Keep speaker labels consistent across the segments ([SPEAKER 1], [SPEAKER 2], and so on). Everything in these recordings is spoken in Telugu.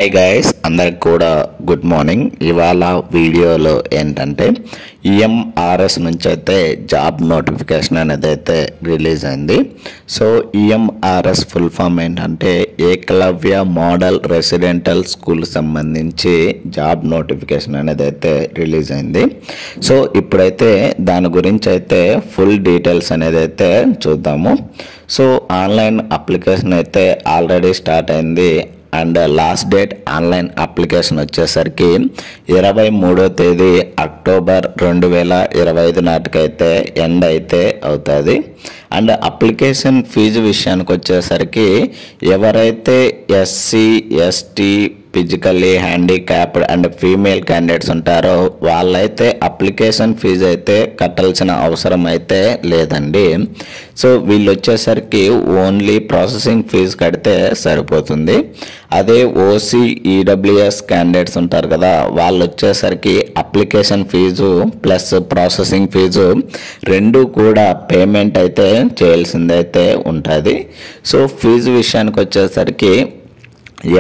[SPEAKER 1] హై గైస్, అందరికి కూడా గుడ్ మార్నింగ్. ఇవాళ వీడియోలో ఏంటంటే ఈఎంఆర్ఎస్ నుంచి అయితే జాబ్ నోటిఫికేషన్ అనేది అయితే రిలీజ్ అయింది. సో ఈఎంఆర్ఎస్ ఫుల్ ఫామ్ ఏంటంటే ఏకలవ్య మోడల్ రెసిడెంటల్ స్కూల్ సంబంధించి జాబ్ నోటిఫికేషన్ అనేది అయితే రిలీజ్ అయింది. సో ఇప్పుడైతే దాని గురించి అయితే ఫుల్ డీటెయిల్స్ అనేది అయితే చూద్దాము. సో ఆన్లైన్ అప్లికేషన్ అయితే ఆల్రెడీ స్టార్ట్ అయింది and last date online application వచ్చేసరికి 23వ తేదీ అక్టోబర్ 2025 నాటికైతే ఎండ్ అయితే అవుతుంది. అండ్ అప్లికేషన్ ఫీజు విషయానికి వచ్చేసరికి ఎవరైతే SC ST physically handicapped and female candidates ఉంటారో వాళ్ళైతే అప్లికేషన్ ఫీజు అయితే కట్టాల్సిన అవసరం అయితే లేదండి. సో వీళ్ళు వచ్చేసరికి ఓన్లీ ప్రాసెసింగ్ ఫీజు కడితే సరిపోతుంది. అదే ఓసీ ఈడబ్ల్యూఎస్ క్యాండిడేట్స్ ఉంటారు కదా, వాళ్ళు వచ్చేసరికి application fee plus processing fee రెండు కూడా పేమెంట్ అయితే చేయాల్సిందైతే ఉంటుంది. సో ఫీజు విషయానికి వచ్చేసరికి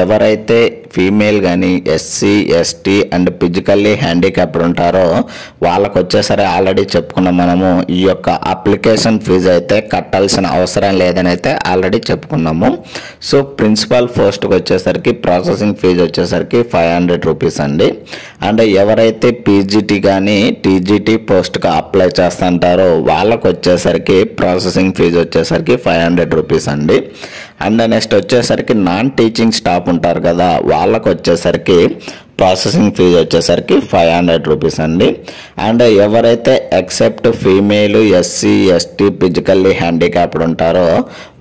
[SPEAKER 1] ఎవరైతే ఫీమేల్ కానీ SC ST and physically handicapped ఉంటారో వాళ్ళకు వచ్చేసరికి ఆల్రెడీ చెప్పుకున్నాం మనము, ఈ యొక్క అప్లికేషన్ ఫీజు అయితే కట్టాల్సిన అవసరం లేదని అయితే ఆల్రెడీ చెప్పుకున్నాము. సో ప్రిన్సిపల్ పోస్ట్కి వచ్చేసరికి ప్రాసెసింగ్ ఫీజు వచ్చేసరికి 500 రూపీస్ అండి. అండ్ ఎవరైతే పీజీటీ కానీ టీజీటీ పోస్ట్కి అప్లై చేస్తుంటారో వాళ్ళకు వచ్చేసరికి ప్రాసెసింగ్ ఫీజు వచ్చేసరికి 500 రూపీస్ అండి. అండ్ నెక్స్ట్ వచ్చేసరికి నాన్ టీచింగ్ స్టాఫ్ ఉంటారు కదా, వాళ్ళకు వచ్చేసరికి ప్రాసెసింగ్ ఫీజు వచ్చేసరికి 500 రూపీస్ అండి. అండ్ ఎవరైతే except female SC ST physically handicapped ఉంటారో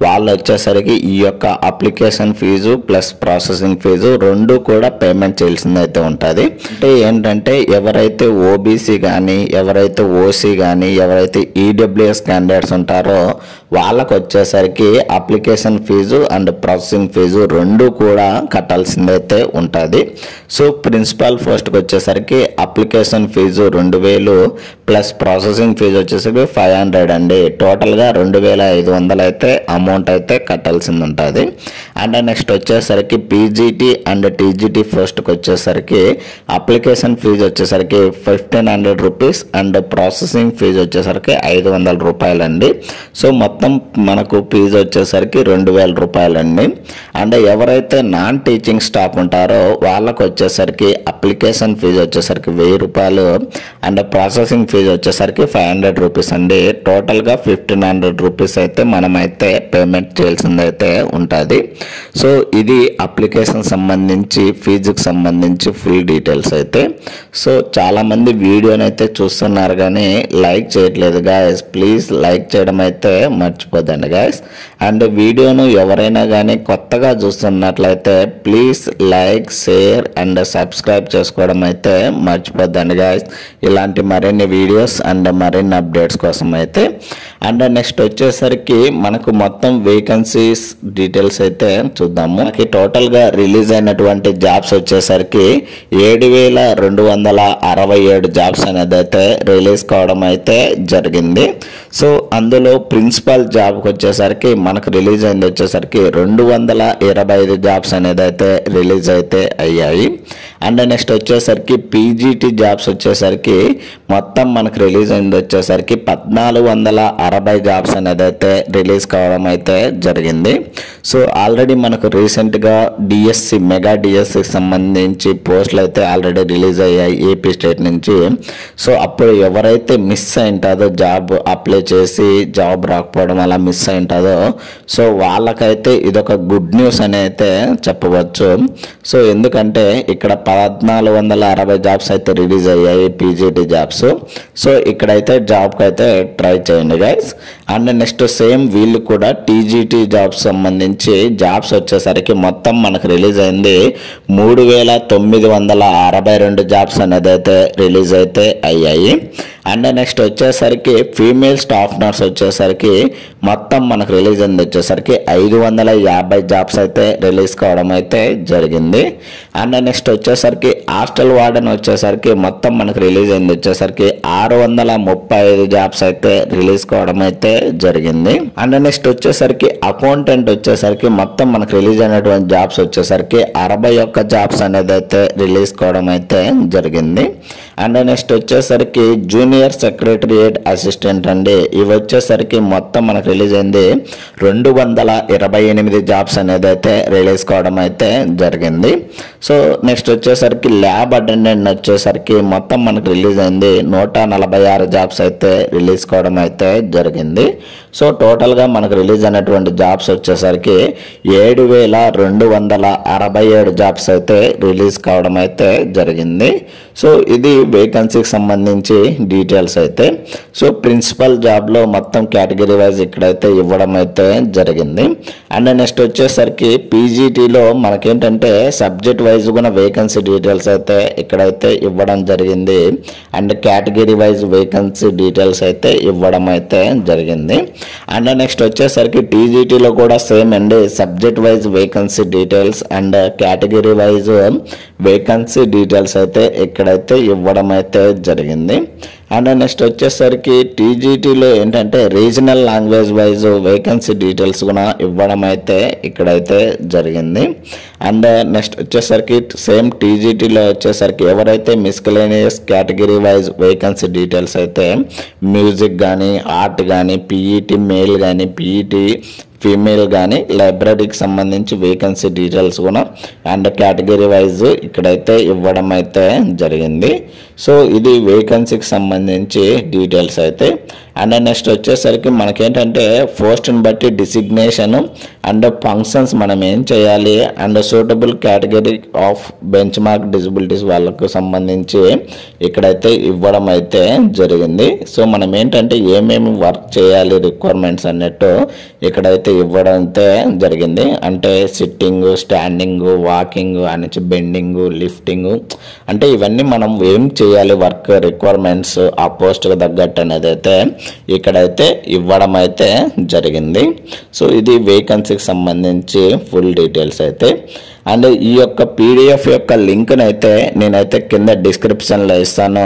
[SPEAKER 1] వాళ్ళు వచ్చేసరికి ఈ యొక్క application fee plus processing fee రెండు కూడా పేమెంట్ చేయాల్సింది అయితే ఉంటుంది. అంటే ఏంటంటే ఎవరైతే ఓబీసీ కానీ ఎవరైతే ఓసీ కానీ ఎవరైతే ఈడబ్ల్యూఎస్ క్యాండిడేట్స్ ఉంటారో వాళ్ళకు వచ్చేసరికి application fee and processing fee రెండు కూడా కట్టాల్సింది అయితే ఉంటుంది. సో ప్రిన్సిపల్ పోస్ట్కి వచ్చేసరికి application fee 2000 plus processing fee వచ్చేసరికి 500 అండి. టోటల్గా 2500 అయితే అమౌంట్ అయితే కట్టాల్సింది ఉంటుంది. అండ్ నెక్స్ట్ వచ్చేసరికి పీజీటీ అండ్ టీజీటీ పోస్ట్కి వచ్చేసరికి అప్లికేషన్ ఫీజు వచ్చేసరికి 1500 రూపీస్ అండ్ ప్రాసెసింగ్ ఫీజు వచ్చేసరికి 500 రూపాయలు అండి. సో మొత్తం మనకు ఫీజు వచ్చేసరికి 2000 రూపాయలు అండి. అండ్ ఎవరైతే నాన్ టీచింగ్ స్టాఫ్ ఉంటారో వాళ్ళకు వచ్చేసరికి అప్లికేషన్ ఫీజు వచ్చేసరికి 1000 రూపాయలు అండ్ ప్రాసెసింగ్ ఫీజు వచ్చేసరికి 500 రూపీస్ అండి. టోటల్గా 1500 రూపీస్ అయితే మనమైతే పేమెంట్ చేయాల్సింది అయితే ఉంటుంది. సో ఇది అప్లికేషన్ సంబంధించి ఫీజుకి సంబంధించి ఫుల్ డీటెయిల్స్ అయితే. సో చాలామంది వీడియోని అయితే చూస్తున్నారు కానీ లైక్ చేయట్లేదు గాయస్, ప్లీజ్ లైక్ చేయడం అయితే మర్చిపోద్దండి గాయస్. అండ్ వీడియోను ఎవరైనా కానీ కొత్తగా చూస్తున్నట్లయితే please like share and subscribe చేసుకోవడం అయితే మర్చిపోద్దండి గాయస్, ఇలాంటి మరిన్ని వీడియోస్ అండ్ మరిన్ని అప్డేట్స్ కోసం అయితే. అండ్ నెక్స్ట్ వచ్చేసరికి మనకు మొత్తం వేకెన్సీస్ డీటెయిల్స్ అయితే చూద్దాము. మనకి టోటల్గా రిలీజ్ అయినటువంటి జాబ్స్ వచ్చేసరికి 7267 జాబ్స్ అనేది అయితే రిలీజ్ కావడం అయితే జరిగింది. సో అందులో ప్రిన్సిపల్ జాబ్కి వచ్చేసరికి మనకు రిలీజ్ అయింది వచ్చేసరికి 225 జాబ్స్ అనేది అయితే రిలీజ్ అయితే అయ్యాయి. అండ్ నెక్స్ట్ వచ్చేసరికి పీజీటీ జాబ్స్ వచ్చేసరికి మొత్తం మనకు రిలీజ్ అయింది వచ్చేసరికి 1460 జాబ్స్ అనేది అయితే రిలీజ్ కావడం అయితే జరిగింది. సో ఆల్రెడీ మనకు రీసెంట్గా డిఎస్సి మెగా డిఎస్సికి సంబంధించి పోస్టులు అయితే ఆల్రెడీ రిలీజ్ అయ్యాయి ఏపీ స్టేట్ నుంచి. సో అప్పుడు ఎవరైతే మిస్ అయింటారో జాబ్ అప్లై చేసి జాబ్ రాకపోవడం అలా మిస్ అయింటారో సో వాళ్ళకైతే ఇదొక గుడ్ న్యూస్ అని అయితే చెప్పవచ్చు. సో ఎందుకంటే ఇక్కడ 1460 జాబ్స్ అయితే రిలీజ్ అయ్యాయి పీజీటీ జాబ్స్. సో ఇక్కడైతే జాబ్కి అయితే ట్రై చేయండి గైస్. అండ్ నెక్స్ట్ సేమ్ వీళ్ళు కూడా టీజీటీ జాబ్స్ సంబంధించి జాబ్స్ వచ్చేసరికి మొత్తం మనకు రిలీజ్ అయింది 3962 జాబ్స్ అనేది అయితే రిలీజ్ అయితే అయ్యాయి. అండ్ నెక్స్ట్ వచ్చేసరికి ఫీమేల్ స్టాఫ్ నర్స్ వచ్చేసరికి మొత్తం మనకు రిలీజ్ అయింది వచ్చేసరికి 550 జాబ్స్ అయితే రిలీజ్ కావడం అయితే జరిగింది. అండ్ నెక్స్ట్ వచ్చేసరికి హాస్టల్ వార్డెన్ వచ్చేసరికి మొత్తం మనకు రిలీజ్ అయింది వచ్చేసరికి 635 జాబ్స్ అయితే రిలీజ్ కావడం అయితే జరిగింది. అండ్ నెక్స్ట్ వచ్చేసరికి అకౌంటెంట్ వచ్చేసరికి మొత్తం మనకు రిలీజ్ అయినటువంటి జాబ్స్ వచ్చేసరికి 61 జాబ్స్ అనేది అయితే రిలీజ్ కావడం అయితే జరిగింది. అండ్ నెక్స్ట్ వచ్చేసరికి జూనియర్ సెక్రటరియేట్ అసిస్టెంట్ అండి, ఇవి వచ్చేసరికి మొత్తం మనకు రిలీజ్ అయింది 228 జాబ్స్ అనేది అయితే రిలీజ్ కావడం అయితే జరిగింది. సో నెక్స్ట్ వచ్చేసరికి ల్యాబ్ అటెండెంట్ వచ్చేసరికి మొత్తం మనకు రిలీజ్ అయింది 146 జాబ్స్ అయితే రిలీజ్ కావడం అయితే జరిగింది. సో టోటల్గా మనకు రిలీజ్ అయినటువంటి జాబ్స్ వచ్చేసరికి 7267 జాబ్స్ అయితే రిలీజ్ కావడం అయితే జరిగింది. సో ఇది వేకెన్సీకి సంబంధించి డీటెయిల్స్ అయితే. సో ప్రిన్సిపల్ జాబ్లో మొత్తం కేటగిరీ వైజ్ ఇక్కడైతే ఇవ్వడం అయితే జరిగింది. అండ్ నెక్స్ట్ వచ్చేసరికి పీజీటీలో మనకేంటంటే సబ్జెక్ట్ వైజ్ కూడా వేకెన్సీ డీటెయిల్స్ అయితే ఇక్కడైతే ఇవ్వడం జరిగింది. And category wise vacancy details అయితే ఇవ్వడం అయితే జరిగింది. అండ్ నెక్స్ట్ వచ్చేసరికి టీజీటీలో కూడా సేమ్ అండి, subject wise vacancy details and category wise vacancy details అయితే ఇక్కడైతే ఇవ్వడం అయితే జరిగింది. అండ్ నెక్స్ట్ వచ్చేసరికి టీజీటీలో ఏంటంటే regional language wise vacancy details కూడా ఇవ్వడం అయితే ఇక్కడైతే జరిగింది. అండ్ నెక్స్ట్ వచ్చేసరికి సేమ్ టీజీటీలో వచ్చేసరికి ఎవరైతే మిస్కలేనియస్ కేటగిరీ వైజ్ వేకెన్సీ డీటెయిల్స్ అయితే మ్యూజిక్ కానీ ఆర్ట్ కానీ పీఈటీ మేల్ కానీ పీఈటీ ఫీమేల్ కానీ లైబ్రరీకి సంబంధించి వేకెన్సీ డీటెయిల్స్ కూడా అండ్ కేటగిరీ వైజ్ ఇక్కడైతే ఇవ్వడం అయితే జరిగింది. సో ఇది వేకెన్సీకి సంబంధించి డీటెయిల్స్ అయితే. అండ్ నెక్స్ట్ వచ్చేసరికి మనకేంటంటే పోస్ట్ని బట్టి డిసిగ్నేషన్ అండ్ ఫంక్షన్స్ మనం ఏం చేయాలి and suitable category of bench mark disabilities వాళ్ళకు సంబంధించి ఇక్కడైతే ఇవ్వడం అయితే జరిగింది. సో మనం ఏంటంటే ఏమేమి వర్క్ చేయాలి రిక్వైర్మెంట్స్ అన్నట్టు ఇక్కడైతే ఇవ్వడం అయితే జరిగింది. అంటే సిట్టింగ్, స్టాండింగ్, వాకింగ్ అని బెండింగ్, లిఫ్టింగ్ అంటే ఇవన్నీ మనం ఏం చేయాలి వర్క్ రిక్వైర్మెంట్స్ ఆ పోస్ట్కి తగ్గట్టు అనేది అయితే ఇక్కడైతే ఇవ్వడం అయితే జరిగింది. సో ఇది వేకెన్సీకి సంబంధించి ఫుల్ డీటెయిల్స్ అయితే. అండ్ ఈ యొక్క పీడిఎఫ్ యొక్క లింక్ని అయితే నేనైతే కింద డిస్క్రిప్షన్లో ఇస్తాను,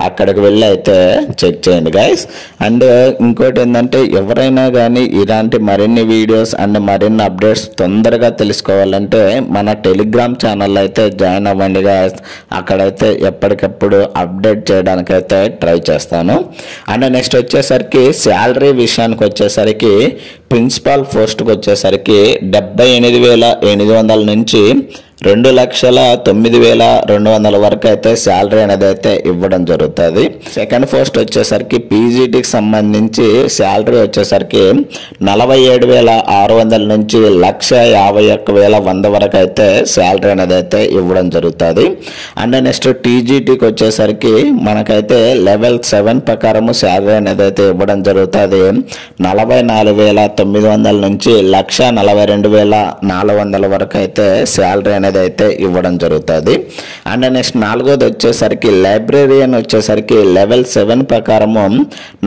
[SPEAKER 1] అక్కడికి వెళ్ళి అయితే చెక్ చేయండి గైస్. అండ్ ఇంకోటి ఏంటంటే ఎవరైనా కానీ ఇలాంటి మరిన్ని వీడియోస్ అండ్ మరిన్ని అప్డేట్స్ తొందరగా తెలుసుకోవాలంటే మన టెలిగ్రామ్ ఛానల్లో అయితే జాయిన్ అవ్వండి గైస్. అక్కడైతే ఎప్పటికప్పుడు అప్డేట్ చేయడానికైతే ట్రై చేస్తాను. అండ్ నెక్స్ట్ వచ్చేసరికి శాలరీ విషయానికి వచ్చేసరికి ప్రిన్సిపాల్ పోస్ట్కి వచ్చేసరికి 78,800 నుంచి 2,09,200 వరకు అయితే శాలరీ అనేది అయితే ఇవ్వడం జరుగుతుంది. సెకండ్ పోస్ట్ వచ్చేసరికి పీజీటీకి సంబంధించి శాలరీ వచ్చేసరికి 47,600 నుంచి 1,51,100 వరకు అయితే శాలరీ అనేది అయితే ఇవ్వడం జరుగుతుంది. అండ్ నెక్స్ట్ టీజీటీకి వచ్చేసరికి మనకైతే లెవెల్ 7 ప్రకారము శాలరీ అనేది అయితే ఇవ్వడం జరుగుతుంది. 44,900 నుంచి 1,42,400 వరకు అయితే శాలరీ అనేది అయితే ఇవ్వడం జరుగుతుంది. అండ్ నెక్స్ట్ నాలుగోది వచ్చేసరికి లైబ్రేరియన్ వచ్చేసరికి లెవెల్ 7 ప్రకారము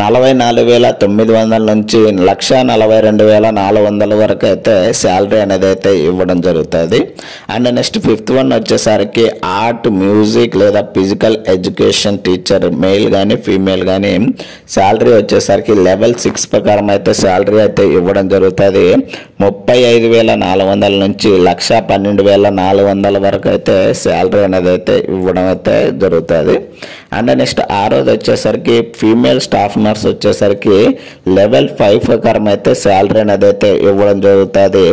[SPEAKER 1] 44,900 నుంచి 1,42,400 వరకు అయితే శాలరీ అనేది అయితే ఇవ్వడం జరుగుతుంది. అండ్ నెక్స్ట్ ఫిఫ్త్ వన్ వచ్చేసరికి ఆర్ట్, మ్యూజిక్ లేదా ఫిజికల్ ఎడ్యుకేషన్ టీచర్ మేల్ కానీ ఫీమేల్ కానీ శాలరీ వచ్చేసరికి లెవెల్ 6 ప్రకారం అయితే శాలరీ అయితే ఇవ్వడం జరుగుతుంది. 35,400 నుంచి 1,12,400 వరకు అయితే శాలరీ అనేది అయితే ఇవ్వడం అయితే జరుగుతుంది. అండ్ నెక్స్ట్ ఆరోది వచ్చేసరికి ఫీమేల్ స్టాఫ్ నర్స్ వచ్చేసరికి లెవెల్ 5 ప్రకారం అయితే శాలరీ అనేది అయితే ఇవ్వడం జరుగుతుంది.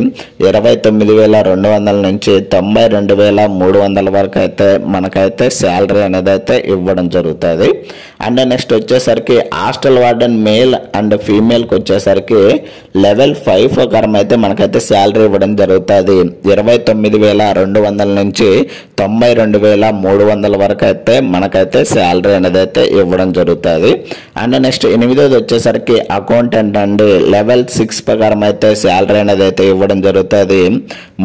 [SPEAKER 1] 29,200 నుంచి 92,300 వరకు అయితే మనకైతే శాలరీ అనేది అయితే ఇవ్వడం జరుగుతుంది. అండ్ నెక్స్ట్ వచ్చేసరికి హాస్టల్ వార్డెన్ మేల్ అండ్ ఫీమేల్కి వచ్చేసరికి లెవెల్ 5 ప్రకారం అయితే మనకైతే శాలరీ ఇవ్వడం జరుగుతుంది. 29,200 నుంచి 92,300 వరకు అయితే మనకైతే శాలరీ అనేది అయితే ఇవ్వడం జరుగుతుంది. అండ్ నెక్స్ట్ 8వది వచ్చేసరికి అకౌంటెంట్ అండి లెవెల్ 6 ప్రకారం అయితే శాలరీ అనేది అయితే ఇవ్వడం జరుగుతుంది.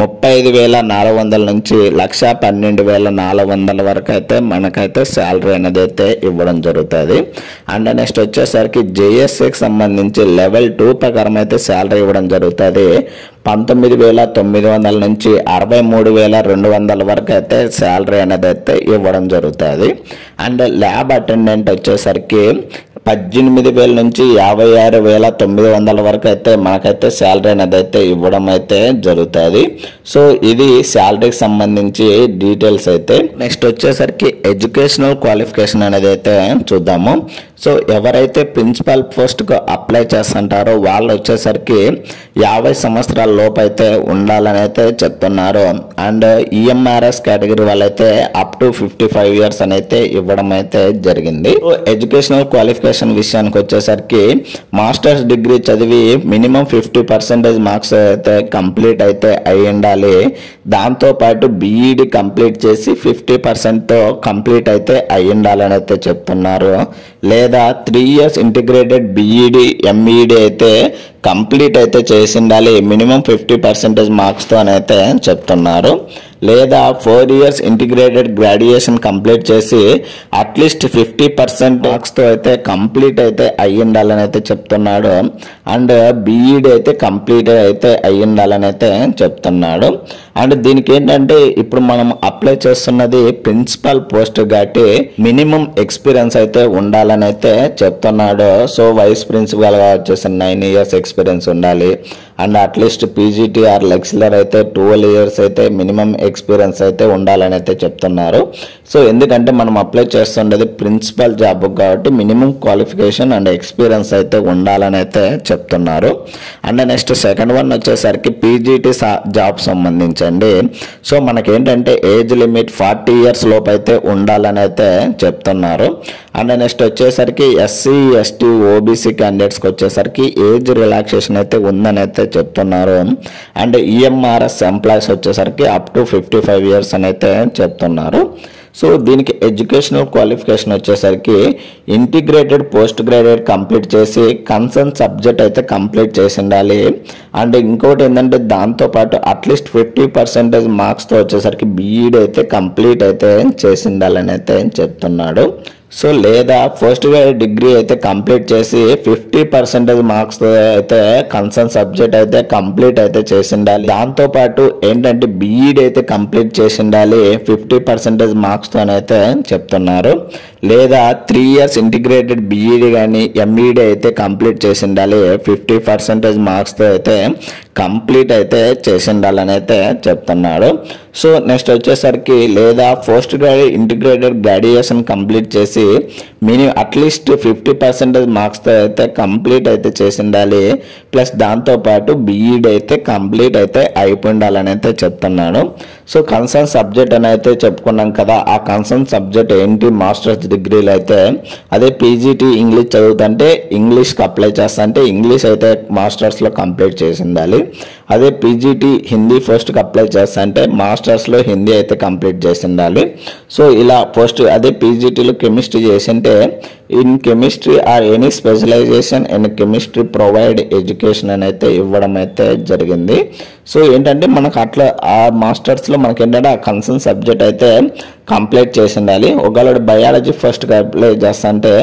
[SPEAKER 1] 35,400 నుంచి 1,12,400 వరకు అయితే మనకైతే శాలరీ అనేది అయితే ఇవ్వడం జరుగుతుంది. జరుగుతుంది. అండ్ నెక్స్ట్ వచ్చేసరికి జేఎస్సీకి సంబంధించి లెవెల్ 2 ప్రకారం అయితే శాలరీ ఇవ్వడం జరుగుతుంది. 19,900 నుంచి 63,200 వరకు అయితే శాలరీ అనేది అయితే ఇవ్వడం జరుగుతుంది. అండ్ ల్యాబ్ అటెండెంట్ వచ్చేసరికి 18,000 నుంచి 56,900 వరకు అయితే మనకైతే శాలరీ అనేది అయితే ఇవ్వడం అయితే జరుగుతుంది. సో ఇది శాలరీకి సంబంధించి డీటెయిల్స్ అయితే. నెక్స్ట్ వచ్చేసరికి ఎడ్యుకేషనల్ క్వాలిఫికేషన్ అనేది అయితే చూద్దాము. సో ఎవరైతే ప్రిన్సిపల్ పోస్ట్కు అప్లై చేస్తుంటారో వాళ్ళు వచ్చేసరికి 50 సంవత్సరాల లోపు అయితే ఉండాలని అయితే చెప్తున్నారు. అండ్ ఈఎంఆర్ఎస్ కేటగిరీ వాళ్ళైతే అప్ టు 55 ఇయర్స్ అని అయితే ఇవ్వడం అయితే జరిగింది. ఎడ్యుకేషనల్ క్వాలిఫికేషన్ విషయానికి వచ్చేసరికి మాస్టర్స్ డిగ్రీ చదివి మినిమం 50% మార్క్స్ అయితే కంప్లీట్ అయితే అయి ఉండాలి. దాంతోపాటు బీఈడి కంప్లీట్ చేసి 50%తో కంప్లీట్ అయితే అయి ఉండాలని అయితే చెప్తున్నారు. లేదా 3 ఇయర్స్ ఇంటిగ్రేటెడ్ బీఈడి ఎంఈడి అయితే కంప్లీట్ అయితే చేసి ఉండాలి మినిమం 50% మార్క్స్తో అని అయితే చెప్తున్నారు. లేదా 4 ఇయర్స్ ఇంటిగ్రేటెడ్ గ్రాడ్యుయేషన్ కంప్లీట్ చేసి అట్లీస్ట్ 50% మార్క్స్తో అయితే కంప్లీట్ అయితే అయ్యి ఉండాలని అయితే చెప్తున్నాడు. అండ్ బీఈడి అయితే కంప్లీట్ అయితే అయ్యి ఉండాలని అయితే చెప్తున్నాడు. అండ్ దీనికి ఏంటంటే ఇప్పుడు మనం అప్లై చేస్తున్నది ప్రిన్సిపల్ పోస్ట్ కాబట్టి మినిమం ఎక్స్పీరియన్స్ అయితే ఉండాలని అయితే చెప్తున్నాడు. సో వైస్ ప్రిన్సిపల్గా వచ్చేసి 9 ఇయర్స్ ఎక్స్పీరియన్స్ ఉండాలి. And at least PGT or lecturer అయితే 12 ఇయర్స్ అయితే మినిమం ఎక్స్పీరియన్స్ అయితే ఉండాలని అయితే చెప్తున్నారు. సో ఎందుకంటే మనం అప్లై చేస్తుండేది ప్రిన్సిపల్ జాబ్ కాబట్టి మినిమం క్వాలిఫికేషన్ అండ్ ఎక్స్పీరియన్స్ అయితే ఉండాలని అయితే చెప్తున్నారు. అండ్ నెక్స్ట్ సెకండ్ వన్ వచ్చేసరికి పీజీటీ జాబ్ సంబంధించండి. సో మనకేంటంటే ఏజ్ లిమిట్ 40 ఇయర్స్ లోపు అయితే ఉండాలని అయితే చెప్తున్నారు. అండ్ నెక్స్ట్ వచ్చేసరికి ఎస్సీ ఎస్టీ ఓబీసీ క్యాండిడేట్స్కి వచ్చేసరికి ఏజ్ రిలాక్సేషన్ అయితే ఉందని అయితే చెప్తున్నారు. అండ్ ఈఎంఆర్ఎస్ ఎంప్లాయీస్ వచ్చేసరికి అప్ టు 55 ఇయర్స్ అని అయితే చెప్తున్నారు. సో దీనికి ఎడ్యుకేషనల్ క్వాలిఫికేషన్ వచ్చేసరికి ఇంటిగ్రేటెడ్ పోస్ట్ గ్రాడ్యుయేట్ కంప్లీట్ చేసి కన్సర్న్ సబ్జెక్ట్ అయితే కంప్లీట్ చేసి ఉండాలి. అండ్ ఇంకోటి ఏంటంటే దాంతోపాటు అట్లీస్ట్ 50% మార్క్స్తో వచ్చేసరికి బీఈడి అయితే కంప్లీట్ అయితే చేసి ఉండాలని అయితే చెప్తున్నాడు. సో లేదా పోస్ట్ గ్రాడ్యుయేట్ డిగ్రీ అయితే కంప్లీట్ చేసి 50% మార్క్స్తో అయితే కన్సర్న్ సబ్జెక్ట్ అయితే కంప్లీట్ అయితే చేసి ఉండాలి. దాంతోపాటు ఏంటంటే బీఈడి అయితే కంప్లీట్ చేసి ఉండాలి 50% మార్క్స్తో అయితే చెప్తున్నారు. లేదా 3 ఇయర్స్ ఇంటిగ్రేటెడ్ బీఈడి కానీ ఎంఈడి అయితే కంప్లీట్ చేసి ఉండాలి 50% మార్క్స్తో అయితే కంప్లీట్ అయితే చేసి ఉండాలని అయితే చెప్తున్నాడు. సో నెక్స్ట్ వచ్చేసరికి లేదా post graduate integrated graduation complete చేసి మినిమం అట్లీస్ట్ 50% మార్క్స్తో అయితే కంప్లీట్ అయితే చేసి ఉండాలి. ప్లస్ దాంతోపాటు బీఈడి అయితే కంప్లీట్ అయితే అయిపోయి ఉండాలని అయితే చెప్తున్నాడు. సో కన్సర్న్ సబ్జెక్ట్ అని అయితే చెప్పుకున్నాం కదా, ఆ కన్సర్న్ సబ్జెక్ట్ ఏంటి మాస్టర్స్ డిగ్రీలు అయితే అదే పీజీటీ ఇంగ్లీష్ చదువుతుంటే ఇంగ్లీష్కి అప్లై చేస్తా అంటే ఇంగ్లీష్ అయితే మాస్టర్స్లో కంప్లీట్ చేసి ఉండాలి. అదే పీజీటీ హిందీ పోస్ట్కి అప్లై చేస్తా అంటే మాస్టర్స్లో హిందీ అయితే కంప్లీట్ చేసి ఉండాలి. సో ఇలా పోస్ట్ అదే పీజీటీలో కెమిస్ట్రీ చేసింటే in chemistry or any specialisation in chemistry provide education అని అయితే ఇవ్వడం అయితే జరిగింది. సో ఏంటంటే మనకు అట్లా ఆ మాస్టర్స్లో మనకి ఏంటంటే ఆ కన్సర్న్ సబ్జెక్ట్ అయితే కంప్లీట్ చేసి ఉండాలి. ఒకవేళ బయాలజీ ఫస్ట్కి అప్లై చేస్తా అంటే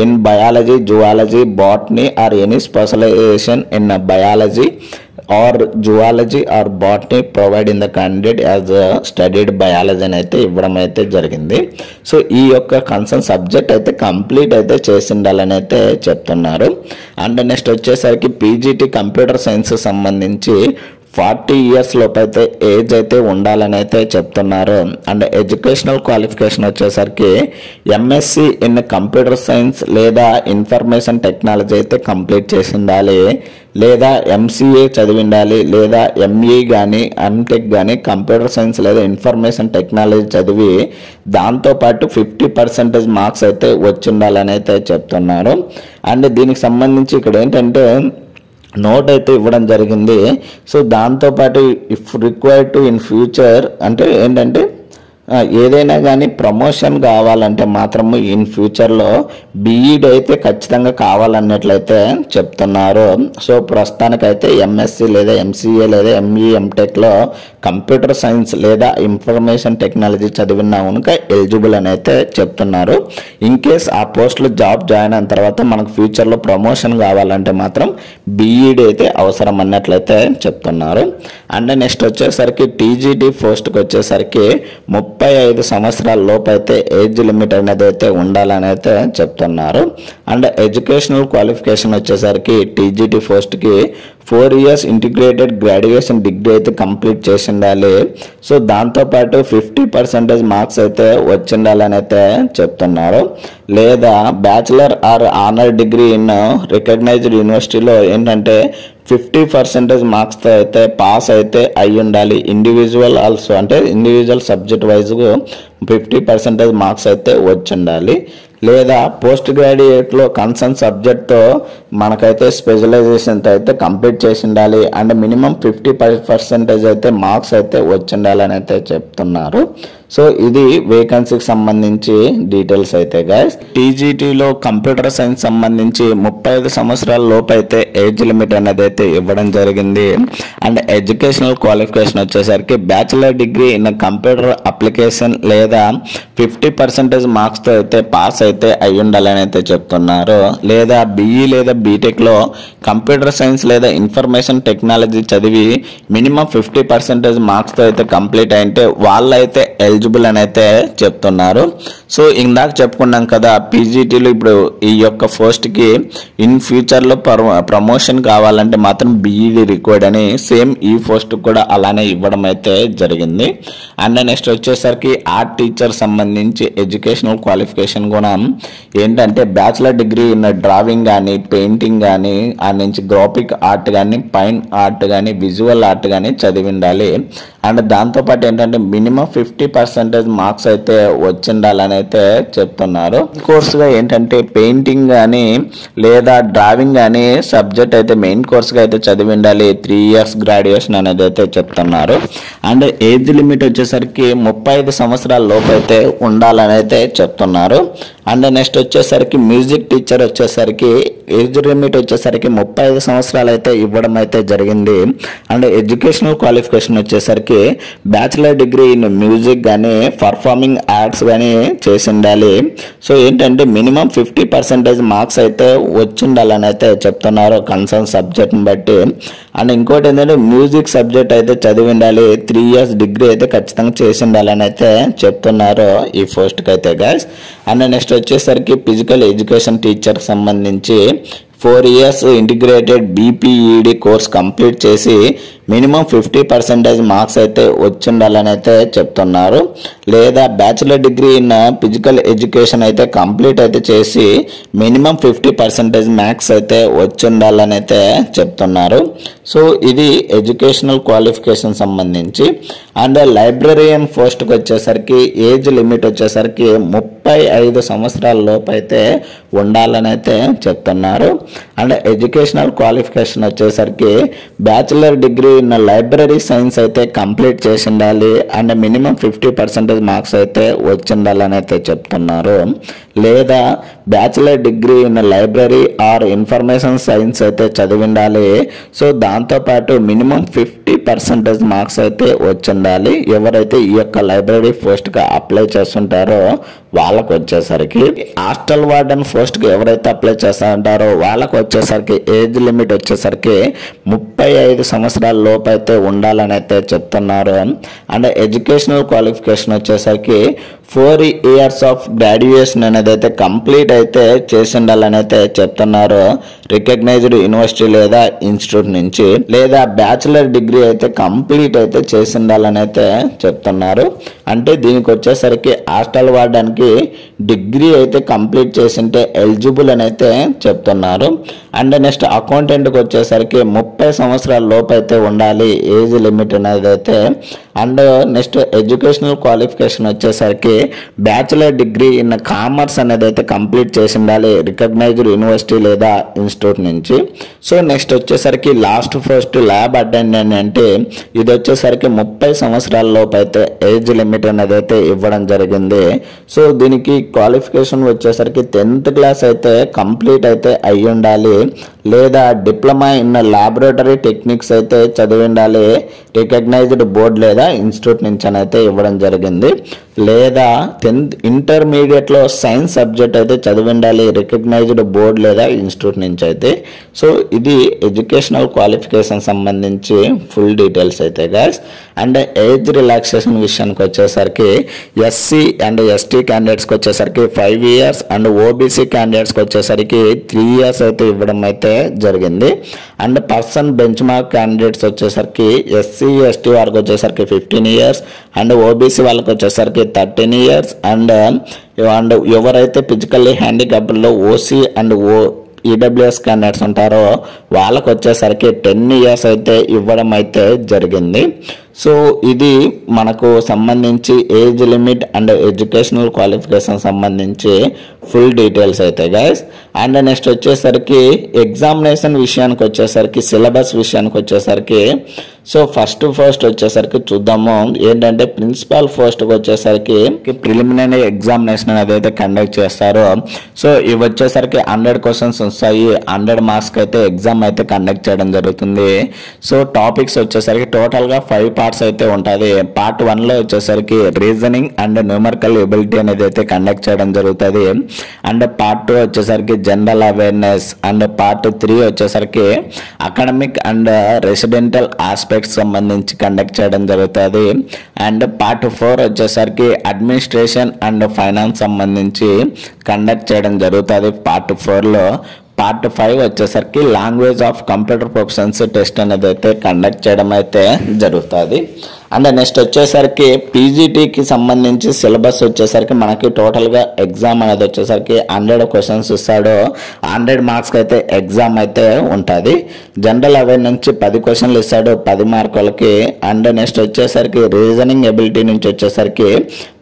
[SPEAKER 1] in biology zoology botany or any specialisation in biology or zoology are botany provide in the candidate as studied biology అని అయితే ఇవ్వడం అయితే జరిగింది. సో ఈ యొక్క కన్సర్న్ సబ్జెక్ట్ అయితే కంప్లీట్ అయితే చేసి ఉండాలని అయితే చెప్తున్నారు. అండ్ నెక్స్ట్ వచ్చేసరికి పీజీటీ కంప్యూటర్ సైన్స్ సంబంధించి 40 ఇయర్స్ లోపు అయితే ఏజ్ అయితే ఉండాలని అయితే చెప్తున్నారు. అండ్ ఎడ్యుకేషనల్ క్వాలిఫికేషన్ వచ్చేసరికి ఎంఎస్సి ఇన్ కంప్యూటర్ సైన్స్ లేదా ఇన్ఫర్మేషన్ టెక్నాలజీ అయితే కంప్లీట్ చేసి ఉండాలి. లేదా ఎంసీఏ చదివి ఉండాలి. లేదా ఎంఈ కానీ ఎంటెక్ కానీ కంప్యూటర్ సైన్స్ లేదా ఇన్ఫర్మేషన్ టెక్నాలజీ చదివి దాంతోపాటు 50% మార్క్స్ అయితే వచ్చి ఉండాలని అయితే చెప్తున్నారు. అండ్ దీనికి సంబంధించి ఇక్కడ ఏంటంటే నోట్ అయితే ఇవ్వడం జరిగింది. సో దాంతోపాటు if required to in future అంటే ఏంటంటే ఏదైనా కానీ ప్రమోషన్ కావాలంటే మాత్రము ఇన్ ఫ్యూచర్లో బీఈడి అయితే ఖచ్చితంగా కావాలన్నట్లయితే చెప్తున్నారు. సో ప్రస్తుతానికైతే ఎంఎస్సి లేదా ఎంసీఏ లేదా ఎంఈ ఎంటెక్లో కంప్యూటర్ సైన్స్ లేదా ఇన్ఫర్మేషన్ టెక్నాలజీ చదివిన కనుక ఎలిజిబుల్ అని అయితే చెప్తున్నారు. ఇన్ కేస్ ఆ పోస్ట్లో జాబ్ జాయిన్ అయిన తర్వాత మనకు ఫ్యూచర్లో ప్రమోషన్ కావాలంటే మాత్రం బీఈడి అయితే అవసరం అన్నట్లయితే చెప్తున్నారు. అండ్ నెక్స్ట్ వచ్చేసరికి టీజీటీ పోస్ట్కి వచ్చేసరికి 35 సంవత్సరాల లోపు అయితే ఏజ్ లిమిట్ అనేది అయితే ఉండాలని అయితే చెప్తున్నారు. అండ్ ఎడ్యుకేషనల్ క్వాలిఫికేషన్ వచ్చేసరికి టీజీటీ పోస్ట్కి 4 years ఇంటిగ్రేటెడ్ గ్రాడ్యుయేషన్ డిగ్రీ అయితే కంప్లీట్ చేసి ఉండాలి. సో దాంతోపాటు 50% మార్క్స్ అయితే వచ్చిండాలని అయితే చెప్తున్నారు. లేదా bachelor or honour degree in recognised యూనివర్సిటీలో ఏంటంటే 50% మార్క్స్తో అయితే పాస్ అయితే అయి ఉండాలి. ఇండివిజువల్ ఆల్సో అంటే ఇండివిజువల్ సబ్జెక్ట్ వైజ్గా 50% మార్క్స్ అయితే వచ్చి ఉండాలి. లేదా పోస్ట్ గ్రాడ్యుయేట్లో కన్సర్న్ సబ్జెక్ట్తో మనకైతే స్పెషలైజేషన్తో అయితే కంప్లీట్ చేసి ఉండాలి. అండ్ మినిమం 50% అయితే మార్క్స్ అయితే వచ్చి ఉండాలని అయితే చెప్తున్నారు. సో ఇది వేకెన్సీకి సంబంధించి డీటెయిల్స్ అయితే గైస్. టీజీటీలో కంప్యూటర్ సైన్స్ సంబంధించి 35 సంవత్సరాల లోపు అయితే ఏజ్ లిమిట్ అనేది అయితే ఇవ్వడం జరిగింది. అండ్ ఎడ్యుకేషనల్ క్వాలిఫికేషన్ వచ్చేసరికి bachelor degree in computer application లేదా 50% మార్క్స్తో అయితే పాస్ అయితే అయి ఉండాలని అయితే చెప్తున్నారు. లేదా బీఈ లేదా బీటెక్లో కంప్యూటర్ సైన్స్ లేదా ఇన్ఫర్మేషన్ టెక్నాలజీ చదివి మినిమం 50% మార్క్స్తో అయితే కంప్లీట్ అయితే వాళ్ళైతే ఎలిజిబుల్ అని అయితే చెప్తున్నారు. సో ఇందాక చెప్పుకున్నాం కదా పీజీటీలో ఇప్పుడు ఈ యొక్క పోస్ట్కి ఇన్ ఫ్యూచర్లో ప్రమోషన్ కావాలంటే మాత్రం బీఈడి రిక్వైర్డ్ అని సేమ్ ఈ పోస్ట్ కూడా అలానే ఇవ్వడం అయితే జరిగింది. అండ్ నెక్స్ట్ వచ్చేసరికి ఆర్ట్ టీచర్ సంబంధించి ఎడ్యుకేషనల్ క్వాలిఫికేషన్ కూడా ఏంటంటే బ్యాచిలర్ డిగ్రీ ఇన్ డ్రాయింగ్ కానీ పెయింటింగ్ కానీ ఆ నుంచి గ్రాఫిక్ ఆర్ట్ కానీ ఫైన్ ఆర్ట్ కానీ విజువల్ ఆర్ట్ కానీ చదివి ఉండాలి. అండ్ దాంతోపాటు ఏంటంటే మినిమం 50% మార్క్స్ అయితే వచ్చిండాలని అయితే చెప్తున్నారు. కోర్సుగా ఏంటంటే పెయింటింగ్ కానీ లేదా డ్రాయింగ్ కానీ సబ్జెక్ట్ అయితే మెయిన్ కోర్సుగా అయితే చదివి ఉండాలి. 3 years గ్రాడ్యుయేషన్ అనేది అయితే చెప్తున్నారు. అండ్ ఏజ్ లిమిట్ వచ్చేసరికి 35 సంవత్సరాల లోపు అయితే ఉండాలని అయితే చెప్తున్నారు. అండ్ నెక్స్ట్ వచ్చేసరికి మ్యూజిక్ టీచర్ వచ్చేసరికి ఏజ్ లిమిట్ వచ్చేసరికి 35 సంవత్సరాలు అయితే ఇవ్వడం అయితే జరిగింది. అండ్ ఎడ్యుకేషనల్ క్వాలిఫికేషన్ వచ్చేసరికి బ్యాచిలర్ డిగ్రీ ఇన్ మ్యూజిక్ కానీ పర్ఫార్మింగ్ ఆర్ట్స్ కానీ చేసి ఉండాలి. సో ఏంటంటే మినిమం 50% మార్క్స్ అయితే వచ్చి ఉండాలని అయితే చెప్తున్నారు కన్సర్న్ సబ్జెక్ట్ని బట్టి. అండ్ ఇంకోటి ఏంటంటే మ్యూజిక్ సబ్జెక్ట్ అయితే చదివి ఉండాలి. 3 years డిగ్రీ అయితే ఖచ్చితంగా చేసి ఉండాలని అయితే చెప్తున్నారు ఈ పోస్ట్కి అయితే గైస్. అండ్ నెక్స్ట్ వచ్చేసరికి ఫిజికల్ ఎడ్యుకేషన్ టీచర్ సంబంధించి 4 years integrated BPEd course complete చేసి మినిమం 50% మార్క్స్ అయితే వచ్చి ఉండాలని అయితే చెప్తున్నారు. లేదా bachelor degree in physical education అయితే కంప్లీట్ అయితే చేసి మినిమం 50% మార్క్స్ అయితే వచ్చి ఉండాలని అయితే చెప్తున్నారు. సో ఇది ఎడ్యుకేషనల్ క్వాలిఫికేషన్ సంబంధించి. అండ్ లైబ్రరీయన్ పోస్ట్కి వచ్చేసరికి ఏజ్ లిమిట్ వచ్చేసరికి 35 సంవత్సరాల లోపు అయితే ఉండాలని అయితే చెప్తున్నారు. అండ్ ఎడ్యుకేషనల్ క్వాలిఫికేషన్ వచ్చేసరికి bachelor degree in library science అయితే కంప్లీట్ చేసి ఉండాలి. అండ్ మినిమం 50% మార్క్స్ అయితే వచ్చి ఉండాలని అయితే చెప్తున్నారు. లేదా bachelor degree in library or information science అయితే చదివి ఉండాలి. సో దాంతోపాటు మినిమం 50% మార్క్స్ అయితే వచ్చి ఉండాలి. ఎవరైతే ఈ యొక్క లైబ్రరీ పోస్ట్కి అప్లై చేస్తుంటారో వాళ్ళకు వచ్చేసరికి హాస్టల్ వార్డెన్ పోస్ట్కి ఎవరైతే అప్లై చేస్తారంటారో వాళ్ళకు వచ్చేసరికి ఏజ్ లిమిట్ వచ్చేసరికి 35 సంవత్సరాల లోపు అయితే ఉండాలని అయితే చెప్తున్నారు. అండ్ ఎడ్యుకేషనల్ క్వాలిఫికేషన్ వచ్చేసరికి 4 years ఆఫ్ గ్రాడ్యుయేషన్ అనేది అయితే కంప్లీట్ అయితే చేసి ఉండాలని అయితే చెప్తున్నారు రికగ్నైజ్డ్ యూనివర్సిటీ లేదా ఇన్స్టిట్యూట్ నుంచి. లేదా బ్యాచిలర్ డిగ్రీ అయితే కంప్లీట్ అయితే చేసి ఉండాలని అయితే చెప్తున్నారు. అంటే దీనికి వచ్చేసరికి హాస్టల్ వాడడానికి డిగ్రీ అయితే కంప్లీట్ చేసింటే ఎలిజిబుల్ అని అయితే చెప్తున్నారు. అండ్ నెక్స్ట్ అకౌంటెంట్కి వచ్చేసరికి 30 సంవత్సరాల లోపు అయితే ఉండాలి ఏజ్ లిమిట్ అనేది అయితే. అండ్ నెక్స్ట్ ఎడ్యుకేషనల్ క్వాలిఫికేషన్ వచ్చేసరికి బ్యాచిలర్ డిగ్రీ ఇన్ కామర్స్ అనేది అయితే కంప్లీట్ చేసి ఉండాలి రికగ్నైజ్డ్ యూనివర్సిటీ లేదా ఇన్స్టిట్యూట్ నుంచి. సో నెక్స్ట్ వచ్చేసరికి లాస్ట్ పోస్ట్ ల్యాబ్ అటెండెంట్ అంటే ఇది వచ్చేసరికి 30 సంవత్సరాల లోపు అయితే ఏజ్ లిమిట్ అనేది అయితే ఇవ్వడం జరిగింది. సో దీనికి క్వాలిఫికేషన్ వచ్చేసరికి 10th క్లాస్ అయితే కంప్లీట్ అయితే అయ్యి ఉండాలి లేదా డిప్లొమా ఇన్ ల్యాబొరేటరీ టెక్నిక్స్ అయితే చదివి ఉండాలి రికగ్నైజ్డ్ బోర్డ్ లేదా ఇన్స్టిట్యూట్ నుంచి అని అయితే ఇవ్వడం జరిగింది. లేదా 10th ఇంటర్మీడియట్లో సైన్స్ సబ్జెక్ట్ అయితే చదివి ఉండాలి రికగ్నైజ్డ్ బోర్డ్ లేదా ఇన్స్టిట్యూట్ నుంచి అయితే. సో ఇది ఎడ్యుకేషనల్ క్వాలిఫికేషన్ సంబంధించి ఫుల్ డీటెయిల్స్ అయితే గైస్. అండ్ ఏజ్ రిలాక్సేషన్ విషయానికి వచ్చేసరికి ఎస్సీ అండ్ ఎస్టీ క్యాండిడేట్స్కి వచ్చేసరికి 5 years అండ్ ఓబీసీ క్యాండిడేట్స్కి వచ్చేసరికి 3 years అయితే ఇవ్వడం అయితే జరిగింది. And person bench mark candidates వచ్చేసరికి ఎస్సీ ఎస్టీ వారికి వచ్చేసరికి 15 years అండ్ ఓబీసీ వాళ్ళకి వచ్చేసరికి 13 years అండ్ ఎవరైతే ఫిజికల్లీ హ్యాండిక్యాప్డ్లో ఓసీ అండ్ ఈడబ్ల్యూఎస్ క్యాండిడేట్స్ ఉంటారో వాళ్ళకు వచ్చేసరికి 10 years అయితే ఇవ్వడం అయితే జరిగింది. సో ఇది మనకు సంబంధించి age limit and educational qualification సంబంధించి ఫుల్ డీటెయిల్స్ అయితే గైస్. అండ్ నెక్స్ట్ వచ్చేసరికి ఎగ్జామినేషన్ విషయానికి వచ్చేసరికి సిలబస్ విషయానికి వచ్చేసరికి సో ఫస్ట్ వచ్చేసరికి చూద్దాము ఏంటంటే ప్రిన్సిపల్ పోస్ట్కి వచ్చేసరికి ప్రిలిమినరీ ఎగ్జామినేషన్ అనేది అయితే కండక్ట్ చేస్తారు. సో ఇవి వచ్చేసరికి 100 questions వస్తాయి, 100 marks అయితే ఎగ్జామ్ అయితే కండక్ట్ చేయడం జరుగుతుంది. సో టాపిక్స్ వచ్చేసరికి టోటల్గా 5 parts అయితే ఉంటుంది. Part 1లో వచ్చేసరికి రీజనింగ్ అండ్ న్యూమరికల్ ఎబిలిటీ అనేది అయితే కండక్ట్ చేయడం జరుగుతుంది. అండ్ Part 2 వచ్చేసరికి జనరల్ అవేర్నెస్ అండ్ Part 3 వచ్చేసరికి అకాడమిక్ అండ్ రెసిడెంటల్ ఆస్పెక్ట్స్ సంబంధించి కండక్ట్ చేయడం జరుగుతుంది. అండ్ Part 4 వచ్చేసరికి అడ్మినిస్ట్రేషన్ అండ్ ఫైనాన్స్ సంబంధించి కండక్ట్ చేయడం జరుగుతుంది Part 4లో. Part 5 వచ్చేసరికి language of computer proficiency test అనేది అయితే కండక్ట్ చేయడం అయితే జరుగుతుంది. అండ్ నెక్స్ట్ వచ్చేసరికి పీజీటీకి సంబంధించి సిలబస్ వచ్చేసరికి మనకి టోటల్గా ఎగ్జామ్ అనేది వచ్చేసరికి 100 questions ఇస్తాడు, 100 marks అయితే ఎగ్జామ్ అయితే ఉంటుంది. జనరల్ అవేర్ నుంచి 10 questions ఇస్తాడు 10 మార్కులకి. అండ్ నెక్స్ట్ వచ్చేసరికి రీజనింగ్ ఎబిలిటీ నుంచి వచ్చేసరికి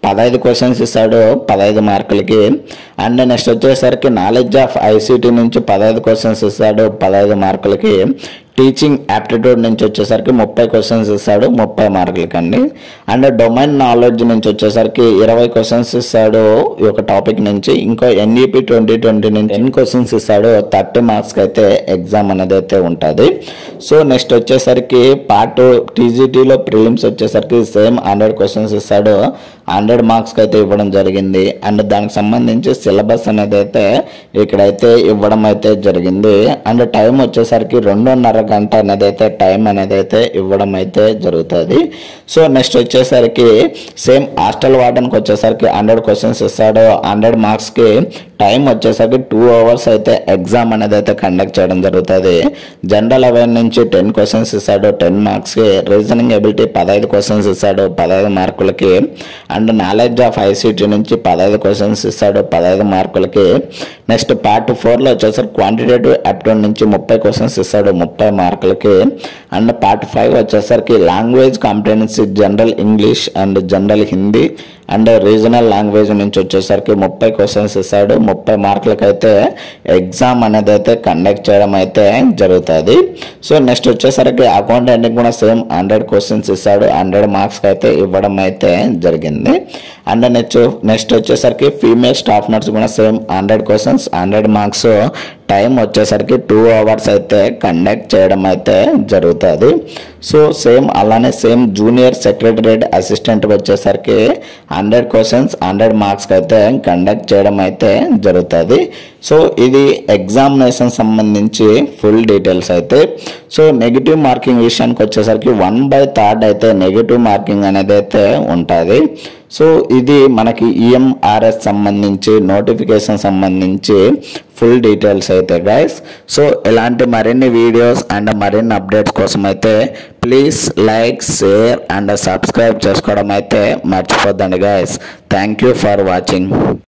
[SPEAKER 1] 15 questions ఇస్తాడు 15 మార్కులకి. అండ్ నెక్స్ట్ వచ్చేసరికి నాలెడ్జ్ ఆఫ్ ఐసీటీ నుంచి 15 questions ఇస్తాడు 15 మార్కులకి. టీచింగ్ యాప్టిట్యూడ్ నుంచి వచ్చేసరికి 30 questions ఇస్తాడు 30 మార్కులకి అండి. అండ్ డొమైన్ నాలెడ్జ్ నుంచి వచ్చేసరికి 20 questions ఇస్తాడు ఈ ఒక టాపిక్ నుంచి. ఇంకో ఎన్ఈపి 2020 నుంచి 10 questions ఇస్తాడు 30 marks అయితే ఎగ్జామ్ అనేది అయితే ఉంటుంది. సో నెక్స్ట్ వచ్చేసరికి పార్ట్ టీజీటీలో ప్రిలిమ్స్ వచ్చేసరికి సేమ్ 100 questions ఇస్తాడు 100 marks అయితే ఇవ్వడం జరిగింది. అండ్ దానికి సంబంధించి సిలబస్ అనేది అయితే ఇక్కడైతే ఇవ్వడం అయితే జరిగింది. అండ్ టైం వచ్చేసరికి 2.5 గంట అనేది అయితే టైం అనేది అయితే ఇవ్వడం అయితే జరుగుతుంది. సో నెక్స్ట్ వచ్చేసరికి సేమ్ హాస్టల్ వార్డెన్కి వచ్చేసరికి 100 questions ఇస్తాడు 100 marksకి. టైం వచ్చేసరికి 2 hours అయితే ఎగ్జామ్ అనేది అయితే కండక్ట్ చేయడం జరుగుతుంది. జనరల్ అవేర్ నుంచి 10 questions ఇస్తాడు 10 marksకి. రీజనింగ్ ఎబిలిటీ 15 questions ఇస్తాడు 15 మార్కులకి. అండ్ నాలెడ్జ్ ఆఫ్ ఐసీటీ నుంచి 15 questions ఇస్తాడు 15 మార్కులకి. నెక్స్ట్ Part 4లో వచ్చేసరికి క్వాంటిటేటివ్ యాప్టిట్యూడ్ నుంచి 30 questions ఇస్తాడు 30 మార్కులకి. అండ్ Part 5 వచ్చేసరికి language competency general English and general Hindi and regional language నుంచి వచ్చేసరికి 30 questions ఇస్తాడు 30 మార్కులకి అయితే ఎగ్జామ్ అనేది అయితే కండక్ట్ చేయడం అయితే జరుగుతుంది. సో నెక్స్ట్ వచ్చేసరికి అకౌంటెంట్కి కూడా సేమ్ 100 questions ఇస్తాడు 100 marksకి అయితే ఇవ్వడం అయితే జరిగింది. అండ్ నెక్స్ట్ వచ్చేసరికి ఫీమేల్ స్టాఫ్ నర్స్ కూడా సేమ్ 100 questions 100 marks. టైం వచ్చేసరికి 2 hours అయితే కండక్ట్ చేయడం అయితే జరుగుతుంది. సో సేమ్ అలానే సేమ్ జూనియర్ సెక్రటరేట్ అసిస్టెంట్ వచ్చేసరికి 100 questions 100 marksకి అయితే కండక్ట్ చేయడం అయితే జరుగుతుంది. సో ఇది ఎగ్జామినేషన్ సంబంధించి ఫుల్ డీటెయిల్స్ అయితే. సో నెగిటివ్ మార్కింగ్ విషయానికి వచ్చేసరికి 1/3 అయితే నెగిటివ్ మార్కింగ్ అనేది అయితే ఉంటుంది. సో ఇది మనకి ఈఎంఆర్ఎస్ సంబంధించి నోటిఫికేషన్ సంబంధించి ఫుల్ డీటెయిల్స్ అయితే గైస్. సో ఇలాంటి మరిన్ని వీడియోస్ అండ్ మరిన్ని అప్డేట్స్ కోసం అయితే please like share and subscribe చేసుకోవడం అయితే మర్చిపోద్దండి guys. Thank you for watching.